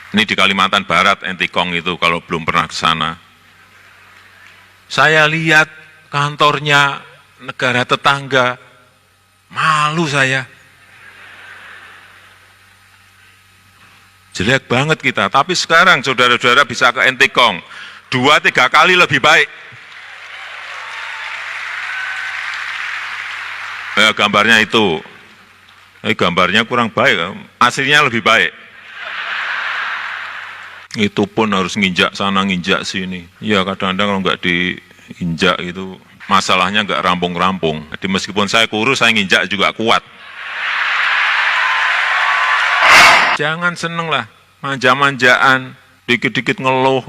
Ini di Kalimantan Barat, Entikong itu kalau belum pernah ke sana. Saya lihat kantornya negara tetangga, malu saya. Jelek banget kita, tapi sekarang saudara-saudara bisa ke Entikong, 2-3 kali lebih baik. Ya, gambarnya itu, gambarnya kurang baik, aslinya lebih baik. Itu pun harus nginjak sana, nginjak sini. Ya kadang-kadang kalau nggak diinjak itu, masalahnya nggak rampung-rampung. Jadi meskipun saya kurus, saya nginjak juga kuat. Jangan seneng lah, manja-manjaan, dikit-dikit ngeluh.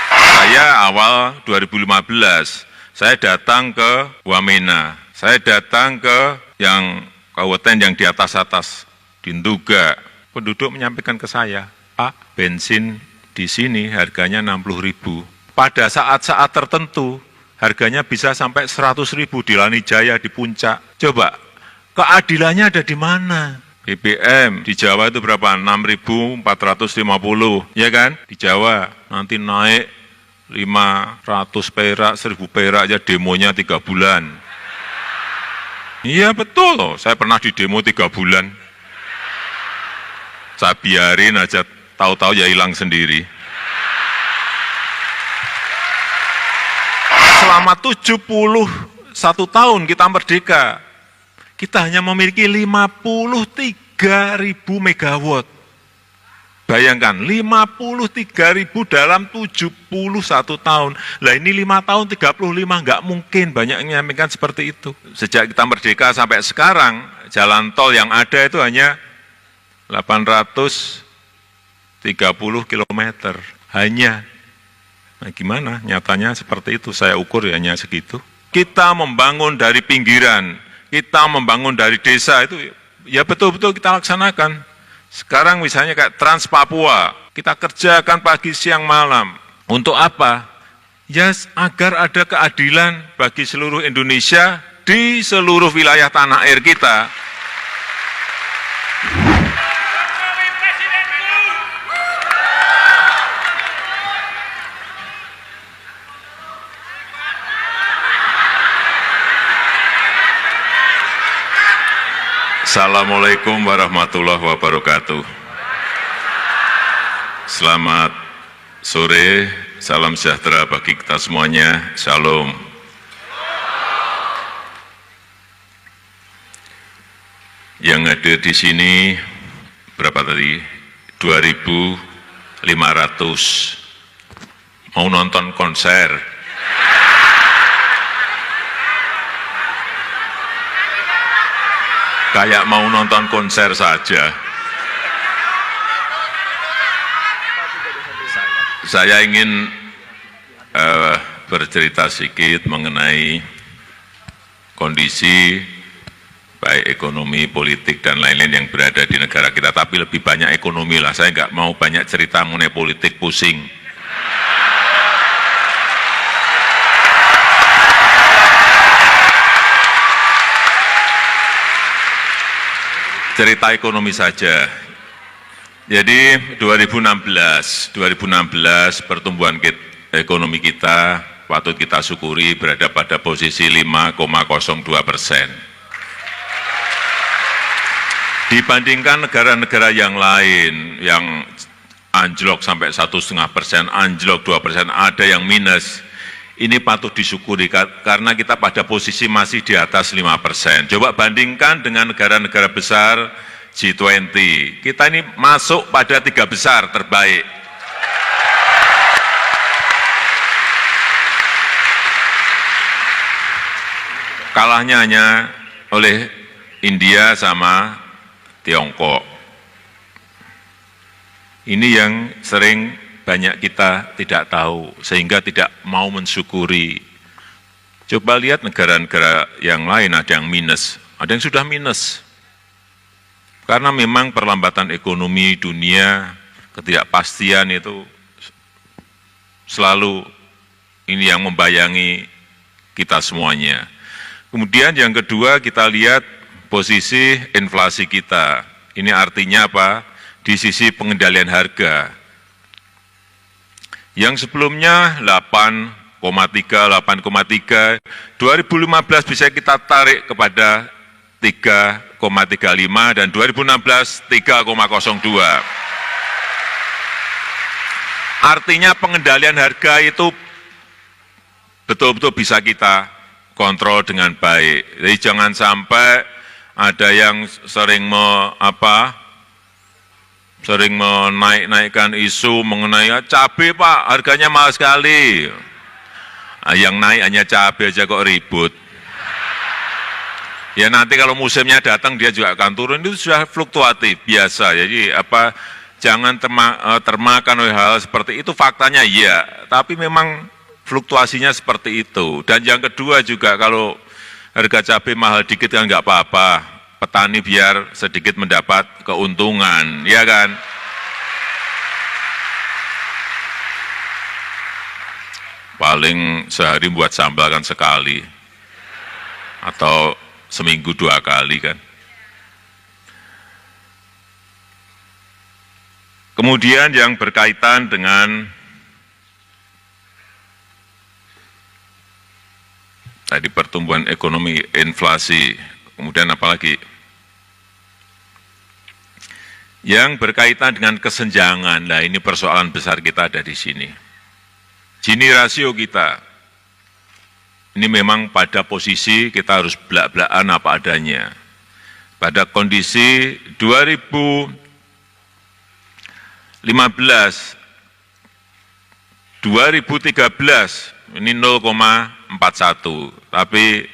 Saya awal 2015, saya datang ke Wamena. Saya datang ke yang kabupaten yang di atas-atas, di Nduga. Penduduk menyampaikan ke saya, Pak, bensin di sini harganya 60.000. Pada saat-saat tertentu, harganya bisa sampai 100.000 di Lanijaya, di puncak. Coba, keadilannya ada di mana? BBM di Jawa itu berapa? 6.450, ya kan? Di Jawa nanti naik 500 perak, 1.000 perak aja demonya 3 bulan. Iya betul, saya pernah di demo 3 bulan. Saya biarin aja, tahu-tahu ya hilang sendiri. Selama 71 tahun kita merdeka, kita hanya memiliki 53.000 megawatt. Bayangkan, 53.000 dalam 71 tahun. Lah ini 5 tahun, 35, nggak mungkin banyak yang menyampaikan seperti itu. Sejak kita merdeka sampai sekarang, jalan tol yang ada itu hanya 830 km. Hanya. Nah gimana? Nyatanya seperti itu, saya ukur hanya segitu. Kita membangun dari pinggiran, kita membangun dari desa, itu ya betul-betul kita laksanakan. Sekarang misalnya kayak Trans Papua, kita kerjakan pagi, siang, malam. Untuk apa? Ya agar ada keadilan bagi seluruh Indonesia di seluruh wilayah tanah air kita. Assalamualaikum warahmatullahi wabarakatuh. Selamat sore, salam sejahtera bagi kita semuanya, shalom. Yang hadir di sini, berapa tadi? 2.500. Mau nonton konser. Kayak mau nonton konser saja. Saya ingin bercerita sedikit mengenai kondisi baik ekonomi, politik, dan lain-lain yang berada di negara kita. Tapi lebih banyak ekonomi lah, saya nggak mau banyak cerita mengenai politik, pusing. Cerita ekonomi saja. Jadi 2016 pertumbuhan ekonomi kita patut kita syukuri berada pada posisi 5,02%. Dibandingkan negara-negara yang lain yang anjlok sampai 1,5%, anjlok 2%, ada yang minus. Ini patut disyukuri karena kita pada posisi masih di atas 5%. Coba bandingkan dengan negara-negara besar G20. Kita ini masuk pada 3 besar terbaik. Kalahnya hanya oleh India sama Tiongkok. Ini yang sering banyak kita tidak tahu, sehingga tidak mau mensyukuri. Coba lihat negara-negara yang lain, ada yang minus, ada yang sudah minus. Karena memang perlambatan ekonomi dunia, ketidakpastian itu selalu ini yang membayangi kita semuanya. Kemudian yang kedua kita lihat posisi inflasi kita. Ini artinya apa? Di sisi pengendalian harga. Yang sebelumnya 8,3, 2015 bisa kita tarik kepada 3,35 dan 2016 3,02. Artinya pengendalian harga itu betul-betul bisa kita kontrol dengan baik. Jadi jangan sampai ada yang sering menaik-naikkan isu mengenai cabai Pak, harganya mahal sekali. Yang naik hanya cabai aja kok ribut. Ya nanti kalau musimnya datang dia juga akan turun, itu sudah fluktuatif biasa. Jadi jangan termakan oleh hal seperti itu, faktanya iya, tapi memang fluktuasinya seperti itu. Dan yang kedua juga kalau harga cabai mahal dikit kan nggak apa-apa, petani biar sedikit mendapat keuntungan, ya kan? Paling sehari buat sambal kan sekali, atau seminggu 2 kali kan. Kemudian yang berkaitan dengan tadi pertumbuhan ekonomi, inflasi, kemudian apalagi yang berkaitan dengan kesenjangan. Nah, ini persoalan besar kita ada di sini. Gini rasio kita, ini memang pada posisi kita harus belak-belakan apa adanya. Pada kondisi 2015, 2013, ini 0,41, tapi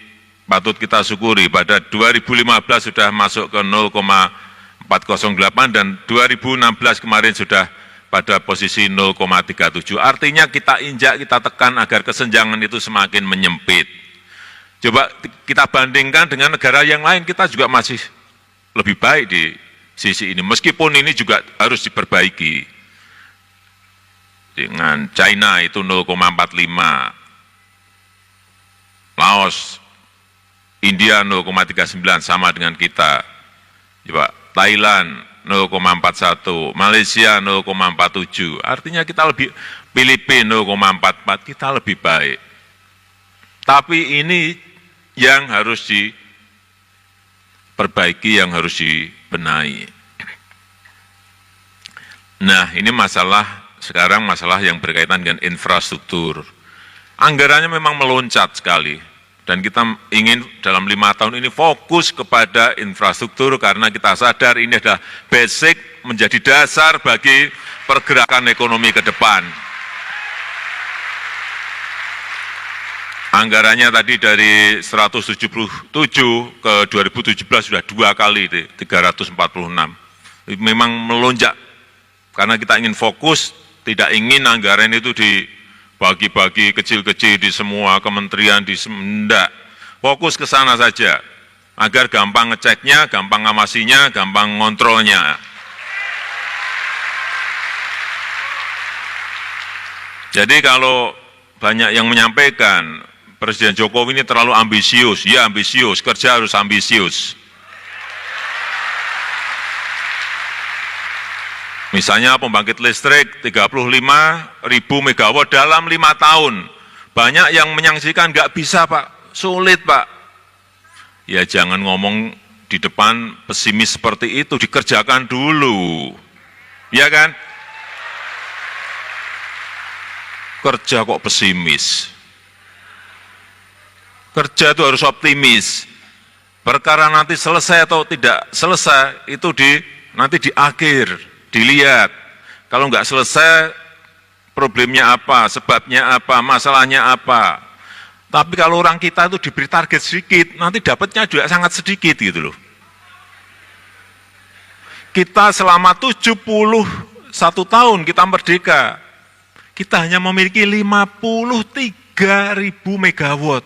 patut kita syukuri pada 2015 sudah masuk ke 0,408 dan 2016 kemarin sudah pada posisi 0,37. Artinya kita injak, kita tekan agar kesenjangan itu semakin menyempit. Coba kita bandingkan dengan negara yang lain, kita juga masih lebih baik di sisi ini. Meskipun ini juga harus diperbaiki. Dengan China itu 0,45, Laos, India 0,39 sama dengan kita. Coba Thailand 0,41, Malaysia 0,47. Artinya kita lebih, Filipina 0,44, kita lebih baik. Tapi ini yang harus diperbaiki, yang harus dibenahi. Nah, ini sekarang masalah yang berkaitan dengan infrastruktur. Anggarannya memang meloncat sekali. Dan kita ingin dalam 5 tahun ini fokus kepada infrastruktur karena kita sadar ini adalah basic, menjadi dasar bagi pergerakan ekonomi ke depan. Anggarannya tadi dari 177 ke 2017 sudah 2 kali, 346. Memang melonjak karena kita ingin fokus, tidak ingin anggaran itu dibagi-bagi kecil-kecil di semua kementerian, enggak. Fokus ke sana saja, agar gampang ngeceknya, gampang ngawasinya, gampang ngontrolnya. Jadi kalau banyak yang menyampaikan, Presiden Jokowi ini terlalu ambisius, ya ambisius, kerja harus ambisius. Misalnya pembangkit listrik 35.000 megawatt dalam 5 tahun. Banyak yang menyaksikan nggak bisa Pak, sulit Pak. Ya jangan ngomong di depan pesimis seperti itu, dikerjakan dulu. Ya kan? Kerja kok pesimis. Kerja itu harus optimis. Perkara nanti selesai atau tidak selesai, itu nanti di akhir. Dilihat, kalau nggak selesai, problemnya apa, sebabnya apa, masalahnya apa. Tapi kalau orang kita itu diberi target sedikit, nanti dapatnya juga sangat sedikit gitu loh. Kita selama 71 tahun kita merdeka, kita hanya memiliki 53.000 megawatt.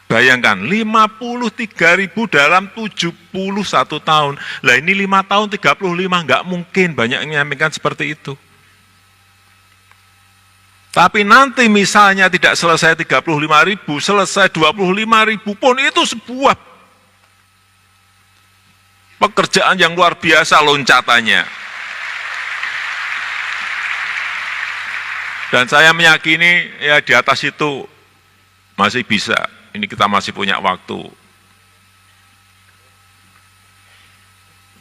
Bayangkan, 53.000 dalam 71 tahun. Lah ini 5 tahun 35, nggak mungkin banyak yang menyampaikan seperti itu. Tapi nanti misalnya tidak selesai 35.000, selesai 25.000 pun itu sebuah pekerjaan yang luar biasa loncatannya. Dan saya meyakini ya di atas itu masih bisa. Ini kita masih punya waktu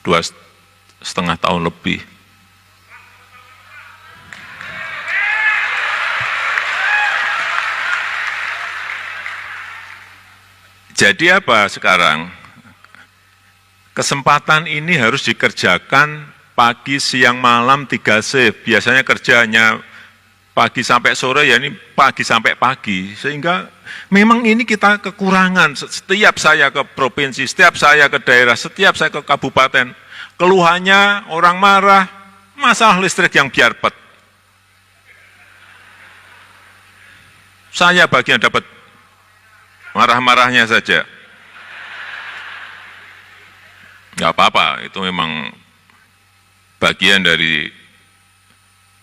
2,5 tahun lebih. Jadi apa sekarang? Kesempatan ini harus dikerjakan pagi, siang, malam, 3 shift. Biasanya kerjanya pagi sampai sore, ya ini pagi sampai pagi. Sehingga memang ini kita kekurangan. Setiap saya ke provinsi, setiap saya ke daerah, setiap saya ke kabupaten, keluhannya orang marah, masalah listrik yang biarpet. Saya bagian dapat marah-marahnya saja. Nggak apa-apa, itu memang bagian dari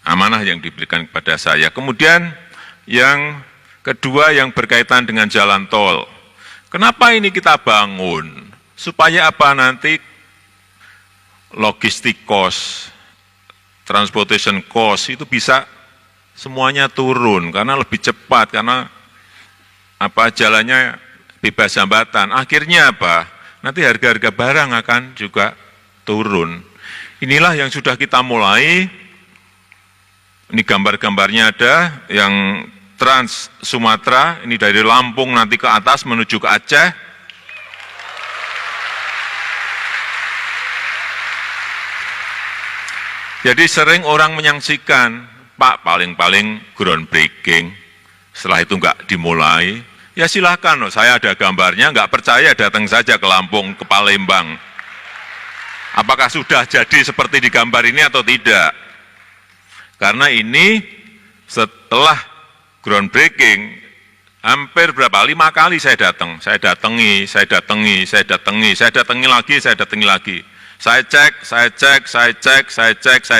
amanah yang diberikan kepada saya. Kemudian yang kedua yang berkaitan dengan jalan tol. Kenapa ini kita bangun? Supaya apa nanti logistik cost, transportation cost itu bisa semuanya turun karena lebih cepat, karena apa jalannya bebas hambatan. Akhirnya apa? Nanti harga-harga barang akan juga turun. Inilah yang sudah kita mulai. Ini gambar-gambarnya ada, yang Trans Sumatera, ini dari Lampung nanti ke atas menuju ke Aceh. Jadi sering orang menyaksikan, Pak paling-paling groundbreaking, setelah itu enggak dimulai, ya silakan, saya ada gambarnya, enggak percaya datang saja ke Lampung, ke Palembang. Apakah sudah jadi seperti di gambar ini atau tidak? Karena ini setelah groundbreaking, hampir berapa? 5 kali saya datang, saya datangi lagi. Saya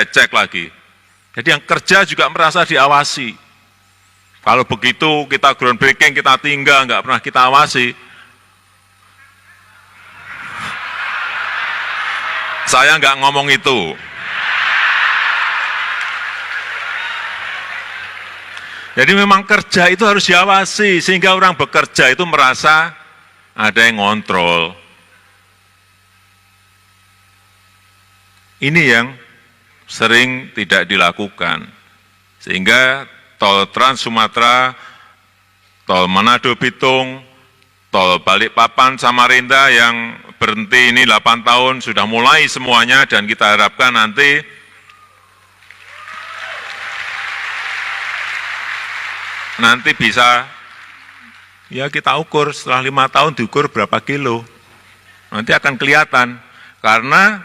cek lagi. Jadi yang kerja juga merasa diawasi. Kalau begitu kita groundbreaking, kita tinggal, nggak pernah kita awasi. Saya nggak ngomong itu. Jadi memang kerja itu harus diawasi, sehingga orang bekerja itu merasa ada yang ngontrol. Ini yang sering tidak dilakukan. Sehingga tol Trans Sumatera, tol Manado Bitung, tol Balikpapan Samarinda yang berhenti ini 8 tahun sudah mulai semuanya, dan kita harapkan nanti bisa, ya kita ukur setelah 5 tahun diukur berapa kilo. Nanti akan kelihatan, karena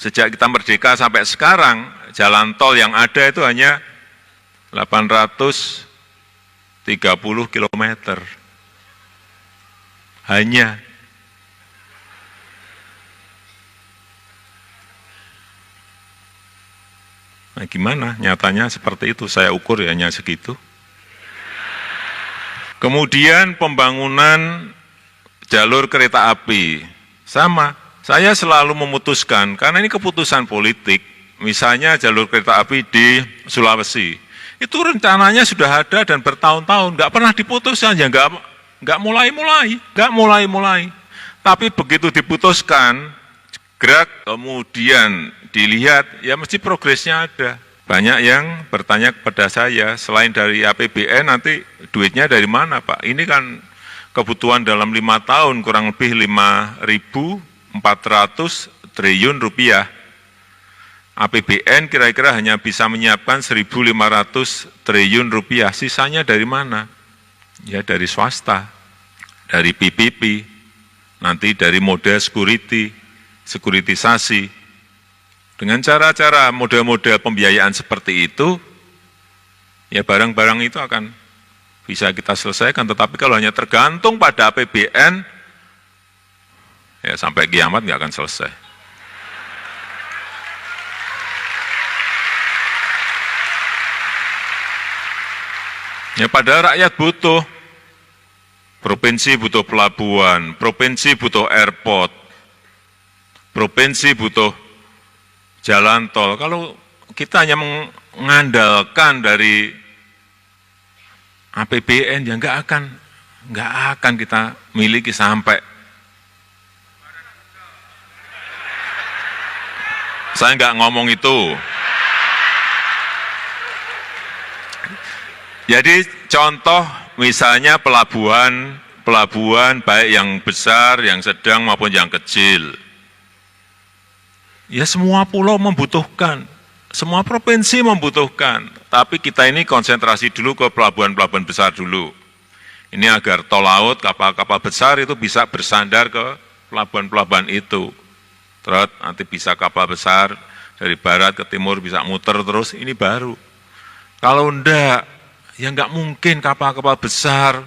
sejak kita merdeka sampai sekarang, jalan tol yang ada itu hanya 830 km. Hanya. Nah gimana? Nyatanya seperti itu, saya ukur ya hanya segitu. Kemudian pembangunan jalur kereta api, sama. Saya selalu memutuskan, karena ini keputusan politik, misalnya jalur kereta api di Sulawesi, itu rencananya sudah ada dan bertahun-tahun, nggak pernah diputuskan, ya nggak mulai-mulai. Tapi begitu diputuskan, gerak, kemudian dilihat, ya mesti progresnya ada. Banyak yang bertanya kepada saya, selain dari APBN nanti duitnya dari mana Pak? Ini kan kebutuhan dalam 5 tahun kurang lebih 5.400 triliun rupiah. APBN kira-kira hanya bisa menyiapkan 1.500 triliun rupiah. Sisanya dari mana? Ya dari swasta, dari PPP, nanti dari model sekuritisasi. Dengan cara-cara model-model pembiayaan seperti itu, ya barang-barang itu akan bisa kita selesaikan. Tetapi kalau hanya tergantung pada APBN, ya sampai kiamat nggak akan selesai. Ya padahal rakyat butuh. Provinsi butuh pelabuhan, provinsi butuh airport, provinsi butuh jalan tol. Kalau kita hanya mengandalkan dari APBN, ya nggak akan kita miliki sampai. Saya nggak ngomong itu. Jadi contoh misalnya pelabuhan baik yang besar, yang sedang maupun yang kecil. Ya semua pulau membutuhkan, semua provinsi membutuhkan. Tapi kita ini konsentrasi dulu ke pelabuhan-pelabuhan besar dulu. Ini agar tol laut, kapal-kapal besar itu bisa bersandar ke pelabuhan-pelabuhan itu. Terus nanti bisa kapal besar dari barat ke timur bisa muter terus, ini baru. Kalau enggak, ya enggak mungkin kapal-kapal besar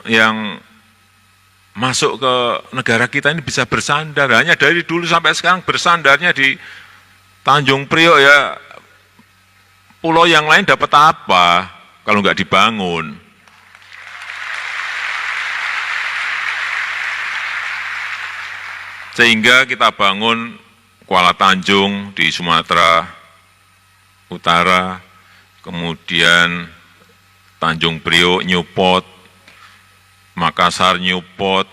yang masuk ke negara kita ini bisa bersandar. Hanya dari dulu sampai sekarang bersandarnya di Tanjung Priok, ya pulau yang lain dapat apa kalau enggak dibangun? Sehingga kita bangun Kuala Tanjung di Sumatera Utara, kemudian Tanjung Priok, Newport, Makassar, Newport,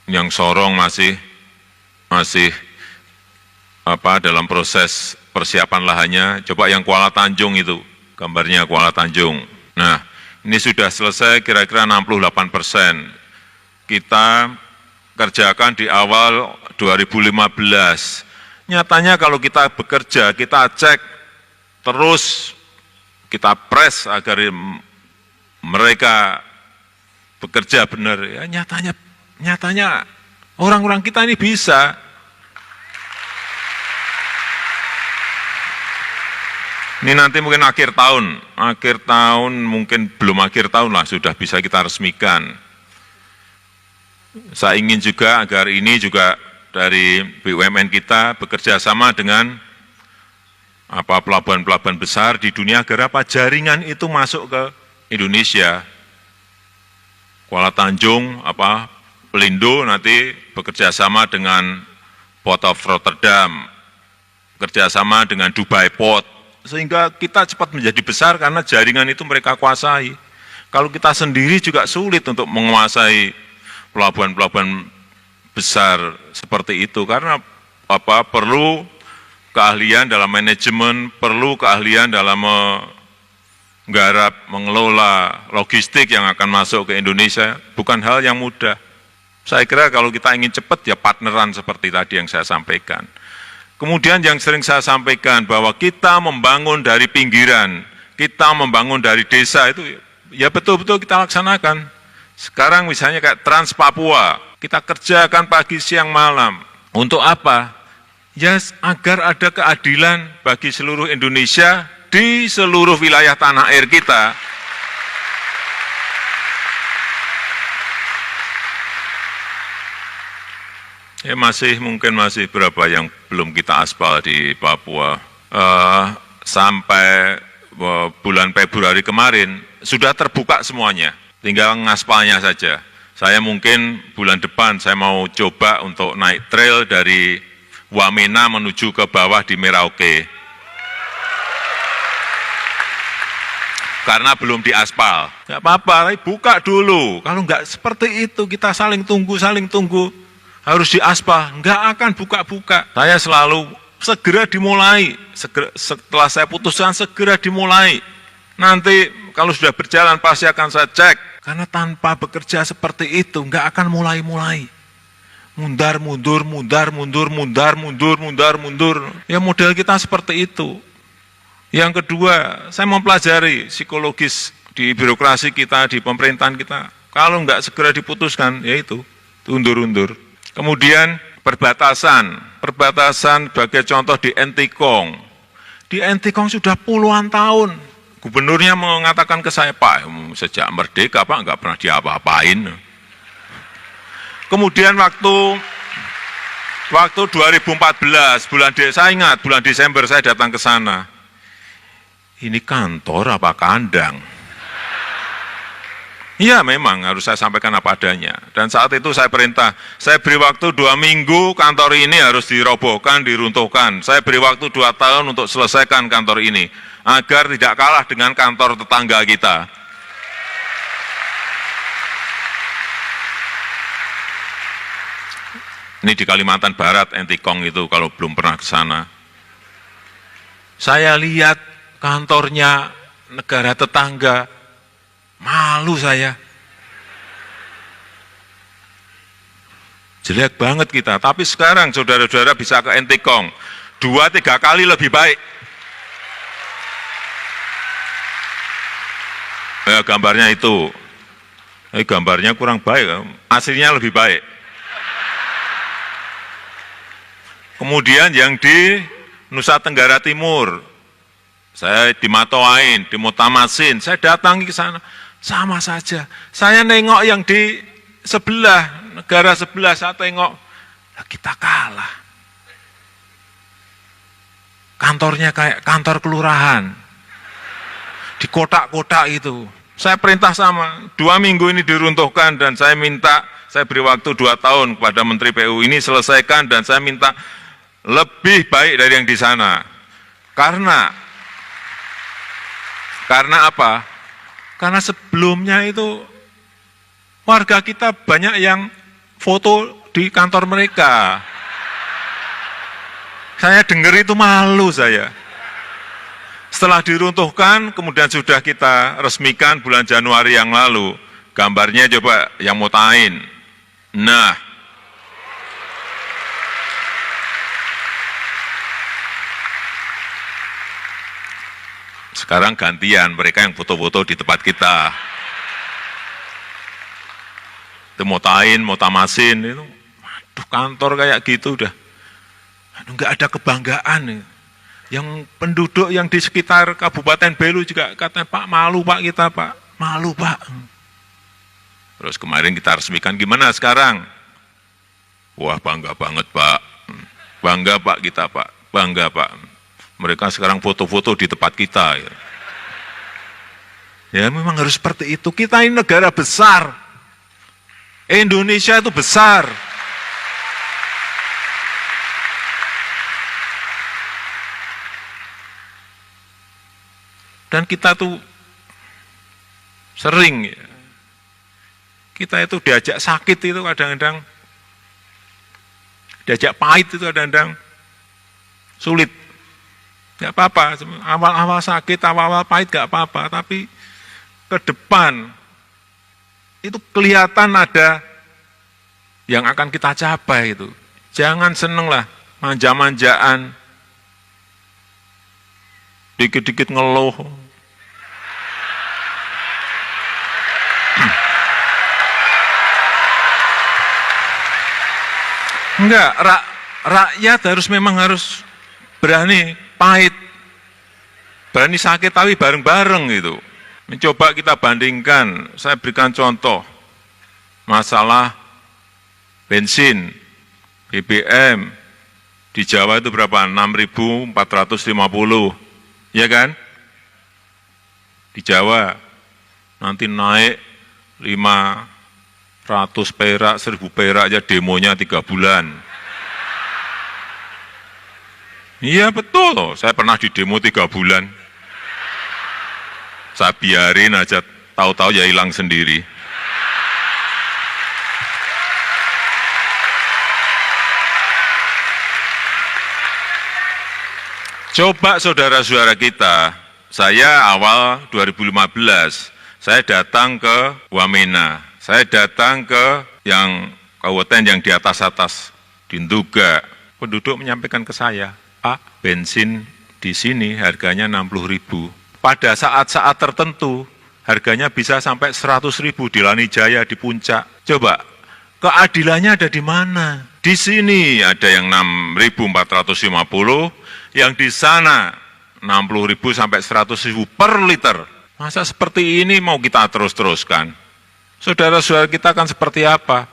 yang Sorong masih dalam proses persiapan lahannya. Coba yang Kuala Tanjung itu, gambarnya Kuala Tanjung. Nah, ini sudah selesai kira-kira 68%. Kita kerjakan di awal 2015. Nyatanya kalau kita bekerja, kita cek terus, kita press agar mereka bekerja benar, ya nyatanya orang-orang kita ini bisa. Ini nanti mungkin akhir tahun mungkin belum akhir tahun lah sudah bisa kita resmikan. Saya ingin juga agar ini juga dari BUMN kita bekerja sama dengan pelabuhan-pelabuhan besar di dunia agar jaringan itu masuk ke Indonesia. Kuala Tanjung, Pelindo nanti bekerja sama dengan Port of Rotterdam, bekerja sama dengan Dubai Port, sehingga kita cepat menjadi besar karena jaringan itu mereka kuasai. Kalau kita sendiri juga sulit untuk menguasai pelabuhan-pelabuhan besar seperti itu, karena perlu keahlian dalam manajemen, perlu keahlian dalam menggarap, mengelola logistik yang akan masuk ke Indonesia, bukan hal yang mudah. Saya kira kalau kita ingin cepat, ya partneran seperti tadi yang saya sampaikan. Kemudian yang sering saya sampaikan bahwa kita membangun dari pinggiran, kita membangun dari desa, itu ya betul-betul kita laksanakan. Sekarang misalnya kayak Trans Papua, kita kerjakan pagi, siang, malam. Untuk apa? Ya agar ada keadilan bagi seluruh Indonesia di seluruh wilayah tanah air kita. Ya mungkin masih berapa yang belum kita aspal di Papua. Sampai bulan Februari kemarin sudah terbuka semuanya. Tinggal ngaspalnya saja. Saya mungkin bulan depan saya mau coba untuk naik trail dari Wamena menuju ke bawah di Merauke. Karena belum diaspal. Nggak apa-apa, buka dulu. Kalau nggak seperti itu, kita saling tunggu. Harus diaspal, nggak akan buka-buka. Saya selalu segera dimulai. Setelah saya putuskan, segera dimulai. Nanti kalau sudah berjalan pasti akan saya cek. Karena tanpa bekerja seperti itu, nggak akan mulai-mulai. Mundar, mundur. Ya model kita seperti itu. Yang kedua, saya mempelajari psikologis di birokrasi kita, di pemerintahan kita. Kalau nggak segera diputuskan, ya itu, undur-undur. Kemudian perbatasan sebagai contoh di Entikong. Di Entikong sudah puluhan tahun. Gubernurnya mengatakan ke saya, Pak, sejak merdeka Pak nggak pernah diapa-apain. Kemudian waktu 2014, saya ingat bulan Desember saya datang ke sana. ini kantor apa kandang? Iya memang harus saya sampaikan apa adanya. Dan saat itu saya perintah, saya beri waktu 2 minggu kantor ini harus dirobohkan, diruntuhkan. Saya beri waktu 2 tahun untuk selesaikan kantor ini, agar tidak kalah dengan kantor tetangga kita. Ini di Kalimantan Barat, Entikong itu kalau belum pernah ke sana. Saya lihat kantornya negara tetangga, malu saya. Jelek banget kita, tapi sekarang saudara-saudara bisa ke Entikong, 2-3 kali lebih baik. Ya, gambarnya itu, gambarnya kurang baik, aslinya lebih baik. Kemudian yang di Nusa Tenggara Timur, saya di Matoain, di Mutamasin, saya datangi ke sana, sama saja. Saya nengok yang di sebelah, negara sebelah, saya tengok, kita kalah. Kantornya kayak kantor kelurahan, di kotak-kotak itu. Saya perintah sama, 2 minggu ini diruntuhkan dan saya minta, saya beri waktu 2 tahun kepada Menteri PU ini selesaikan dan saya minta lebih baik dari yang di sana. Karena apa? Karena sebelumnya itu warga kita banyak yang foto di kantor mereka. Saya dengar itu malu saya. Setelah diruntuhkan, kemudian sudah kita resmikan bulan Januari yang lalu. Gambarnya coba yang Mutamain. Nah, sekarang gantian, mereka yang foto-foto di tempat kita. Itu Mutamain, Mutamasin, itu, aduh kantor kayak gitu udah. Aduh, nggak ada kebanggaan. Yang penduduk yang di sekitar Kabupaten Belu juga katanya, Pak malu Pak kita Pak, malu Pak. Terus kemarin kita resmikan, gimana sekarang? Wah bangga banget Pak, bangga Pak kita Pak, bangga Pak. Mereka sekarang foto-foto di tempat kita. Ya memang harus seperti itu. Kita ini negara besar. Indonesia itu besar. Dan kita tuh sering, ya, kita itu diajak sakit itu kadang-kadang, diajak pahit itu kadang-kadang sulit. Gak apa-apa, awal-awal sakit, awal-awal pahit gak apa-apa, tapi ke depan itu kelihatan ada yang akan kita capai itu. Jangan seneng lah, manja-manjaan, dikit-dikit ngeluh. Enggak, rakyat memang harus berani pahit, berani sakit tapi bareng-bareng gitu. Mencoba kita bandingkan, saya berikan contoh, masalah bensin, BBM, di Jawa itu berapa? 6.450, ya kan? Di Jawa, nanti naik 500 perak, 1.000 perak aja demonya 3 bulan. Iya betul, saya pernah di demo 3 bulan. Saya biarin aja, tahu-tahu ya hilang sendiri. Coba saudara-saudara kita, saya awal 2015, saya datang ke Wamena, saya datang ke yang kabupaten yang di atas-atas, di Nduga. Penduduk menyampaikan ke saya, Pak, bensin di sini harganya 60.000. Pada saat-saat tertentu, harganya bisa sampai 100.000 di Lani Jaya, di Puncak. Coba, keadilannya ada di mana? Di sini ada yang 6.450, yang di sana 60.000 sampai 100.000 per liter. Masa seperti ini mau kita terus-teruskan? Saudara-saudara kita akan seperti apa?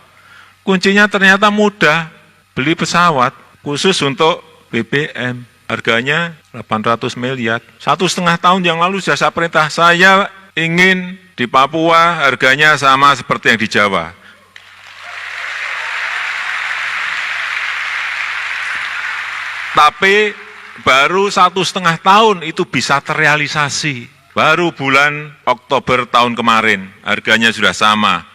Kuncinya ternyata mudah, beli pesawat khusus untuk BBM. harganya 800 miliar. 1,5 tahun yang lalu sudah saya perintah, saya ingin di Papua harganya sama seperti yang di Jawa. Tapi baru 1,5 tahun itu bisa terrealisasi. Baru bulan Oktober tahun kemarin, harganya sudah sama.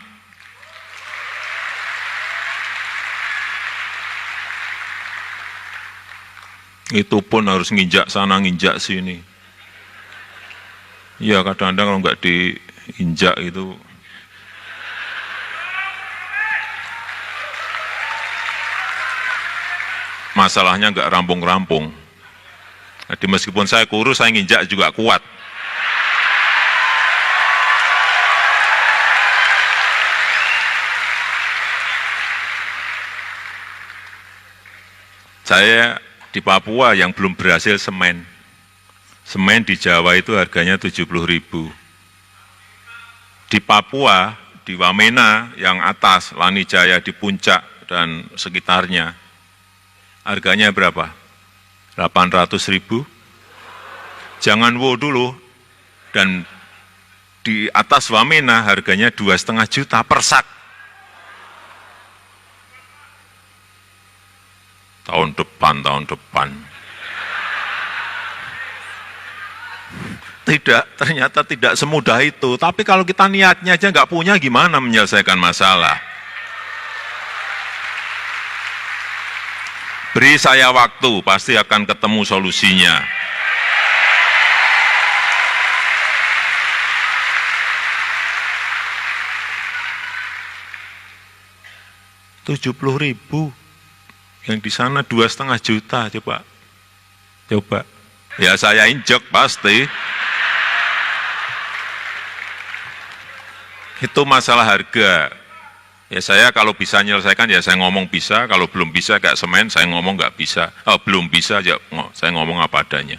Itu pun harus nginjak sana, nginjak sini. Ya kadang-kadang kalau nggak diinjak itu, masalahnya nggak rampung-rampung. Jadi meskipun saya kurus, saya nginjak juga kuat. Saya di Papua yang belum berhasil semen. Semen di Jawa itu harganya 70.000. Di Papua, di Wamena yang atas, Lanijaya di puncak dan sekitarnya, harganya berapa? 800.000. Jangan wow dulu. Dan di atas Wamena harganya 2,5 juta per sak. Tahun depan. Ternyata tidak semudah itu. Tapi kalau kita niatnya aja nggak punya, gimana menyelesaikan masalah? Beri saya waktu, pasti akan ketemu solusinya. Rp70.000. Yang di sana 2,5 juta, coba. Ya saya injek pasti. Itu masalah harga. Ya saya kalau bisa menyelesaikan, ya saya ngomong bisa. Kalau belum bisa kayak semen, saya ngomong nggak bisa. Belum bisa, ya saya ngomong apa adanya.